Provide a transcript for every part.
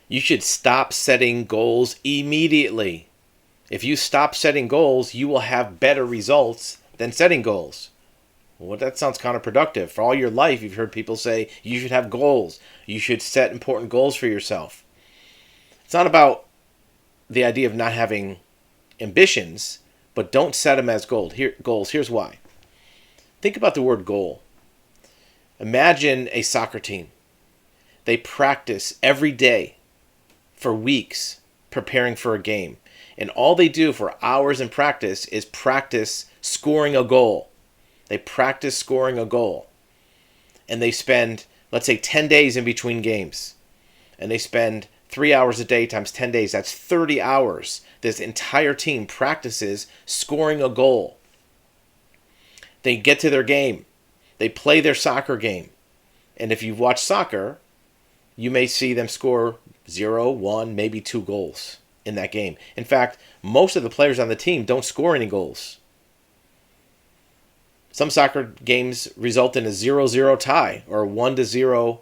You should stop setting goals immediately. If you stop setting goals, you will have better results than setting goals. Well, that sounds counterproductive. For all your life, you've heard people say you should have goals. You should set important goals for yourself. It's not about the idea of not having ambitions, but don't set them as goals. Here's why. Think about the word goal. Imagine a soccer team. They practice every day for weeks preparing for a game. And all they do for hours in practice is practice scoring a goal. They practice scoring a goal. And they spend, let's say, 10 days in between games. And they spend 3 hours a day times 10 days. That's 30 hours. This entire team practices scoring a goal. They get to their game. They play their soccer game. And if you've watched soccer, you may see them score 0, 1, maybe 2 goals in that game. In fact, most of the players on the team don't score any goals. Some soccer games result in a 0-0 tie or 1-0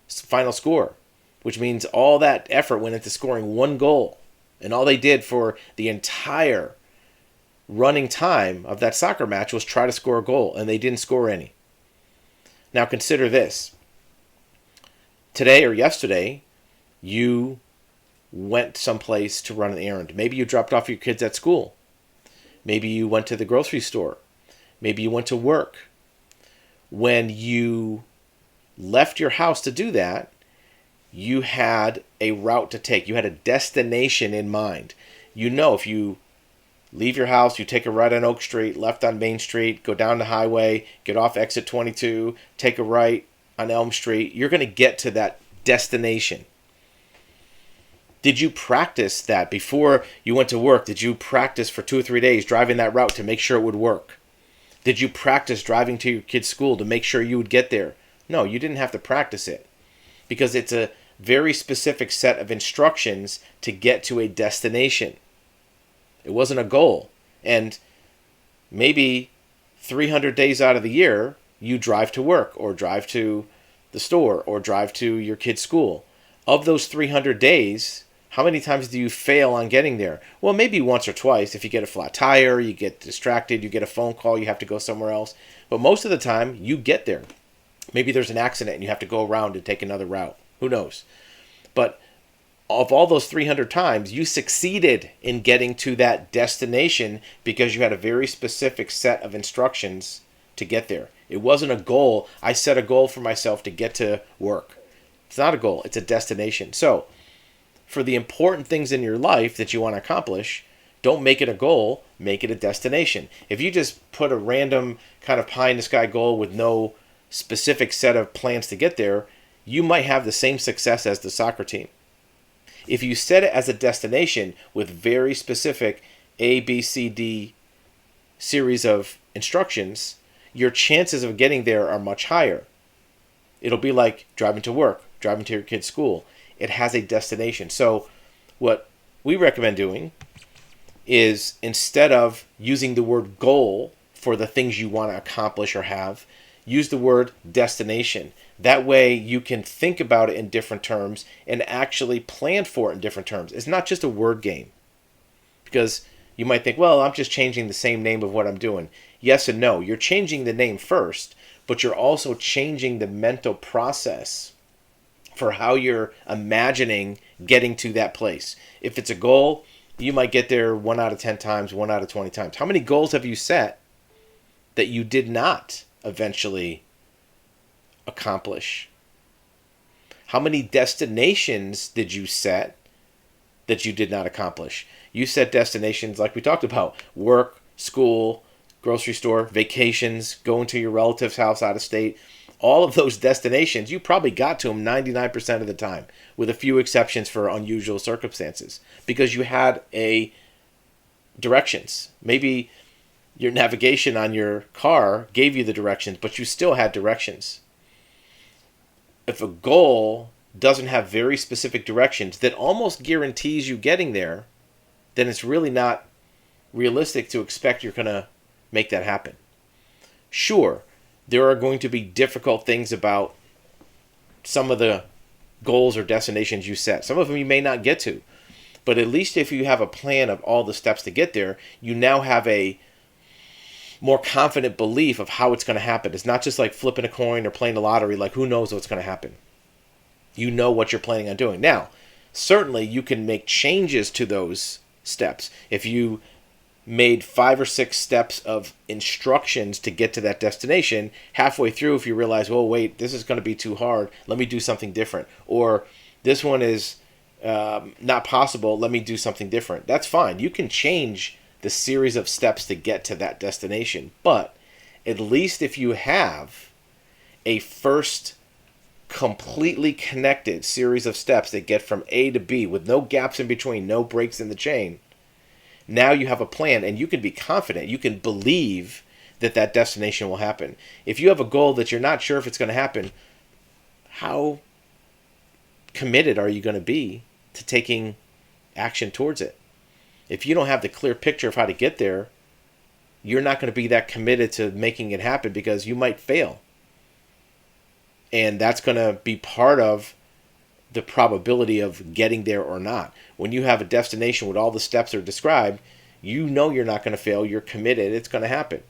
final score, which means all that effort went into scoring 1 goal. And all they did for the entire running time of that soccer match was try to score a goal, and they didn't score any. Now consider this. Today or yesterday, you went someplace to run an errand. Maybe you dropped off your kids at school. Maybe you went to the grocery store. Maybe you went to work. When you left your house to do that, you had a route to take. You had a destination in mind. You know, if you leave your house, you take a right on Oak Street, left on Main Street, go down the highway, get off exit 22, take a right on Elm Street, you're going to get to that destination. Did you practice that before you went to work? Did you practice for 2 or 3 days driving that route to make sure it would work? Did you practice driving to your kid's school to make sure you would get there? No, you didn't have to practice it because it's a very specific set of instructions to get to a destination. It wasn't a goal. And maybe 300 days out of the year, you drive to work or drive to the store or drive to your kid's school. Of those 300 days, how many times do you fail on getting there? Well, maybe once or twice. If you get a flat tire, you get distracted, you get a phone call, you have to go somewhere else. But most of the time, you get there. Maybe there's an accident and you have to go around and take another route. Who knows? But of all those 300 times, you succeeded in getting to that destination because you had a very specific set of instructions to get there. It wasn't a goal. I set a goal for myself to get to work. It's not a goal. It's a destination. So, for the important things in your life that you want to accomplish, don't make it a goal, make it a destination. If you just put a random kind of pie-in-the-sky goal with no specific set of plans to get there, you might have the same success as the soccer team. If you set it as a destination with very specific A, B, C, D series of instructions, your chances of getting there are much higher. It'll be like driving to work, driving to your kid's school. It has a destination. So what we recommend doing is instead of using the word goal for the things you want to accomplish or have, use the word destination. That way you can think about it in different terms and actually plan for it in different terms. It's not just a word game. Because you might think, well, I'm just changing the same name of what I'm doing. Yes and no. You're changing the name first, but you're also changing the mental process for how you're imagining getting to that place. If it's a goal, you might get there 1 out of 10 times, 1 out of 20 times. How many goals have you set that you did not eventually accomplish? How many destinations did you set that you did not accomplish? You set destinations like we talked about: work, school, grocery store, vacations, going to your relative's house out of state. All of those destinations, you probably got to them 99% of the time, with a few exceptions for unusual circumstances, because you had a directions. Maybe your navigation on your car gave you the directions, but you still had directions. If a goal doesn't have very specific directions that almost guarantees you getting there, then it's really not realistic to expect you're going to make that happen. Sure, there are going to be difficult things about some of the goals or destinations you set. Some of them you may not get to, but at least if you have a plan of all the steps to get there, you now have a more confident belief of how it's going to happen. It's not just like flipping a coin or playing the lottery, like who knows what's going to happen. You know what you're planning on doing. Now, certainly you can make changes to those steps. If you made 5 or 6 steps of instructions to get to that destination, halfway through, if you realize, well, wait, this is going to be too hard, let me do something different. Or this one is not possible, let me do something different. That's fine. You can change the series of steps to get to that destination. But at least if you have a first completely connected series of steps that get from A to B with no gaps in between, no breaks in the chain, now you have a plan and you can be confident. You can believe that that destination will happen. If you have a goal that you're not sure if it's going to happen, how committed are you going to be to taking action towards it? If you don't have the clear picture of how to get there, you're not going to be that committed to making it happen because you might fail. And that's going to be part of the probability of getting there or not. When you have a destination with all the steps are described, you know you're not going to fail. You're committed. It's going to happen.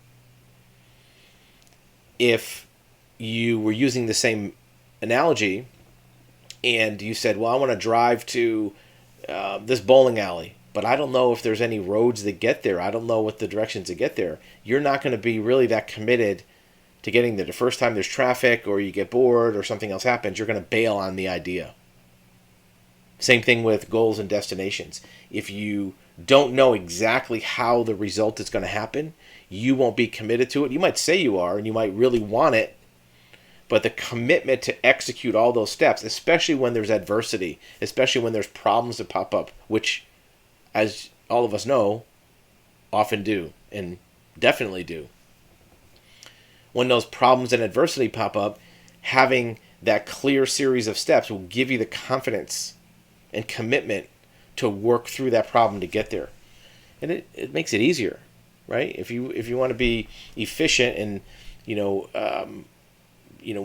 If you were using the same analogy and you said, well, I want to drive to this bowling alley, but I don't know if there's any roads that get there. I don't know what the directions to get there. You're not going to be really that committed to getting there. The first time there's traffic or you get bored or something else happens, you're going to bail on the idea. Same thing with goals and destinations. If you don't know exactly how the result is going to happen, you won't be committed to it. You might say you are and you might really want it, but the commitment to execute all those steps, especially when there's adversity, especially when there's problems that pop up, which, as all of us know, often do and definitely do. When those problems and adversity pop up, having that clear series of steps will give you the confidence and commitment to work through that problem to get there. And it makes it easier, right? If you want to be efficient and,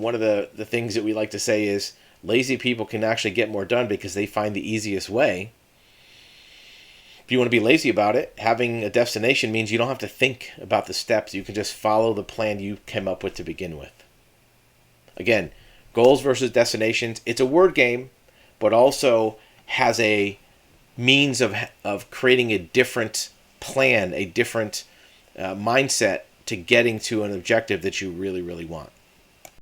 one of the things that we like to say is lazy people can actually get more done because they find the easiest way. If you want to be lazy about it, having a destination means you don't have to think about the steps. You can just follow the plan you came up with to begin with. Again, goals versus destinations. It's a word game, but also has a means of creating a different plan, a different mindset to getting to an objective that you really, really want.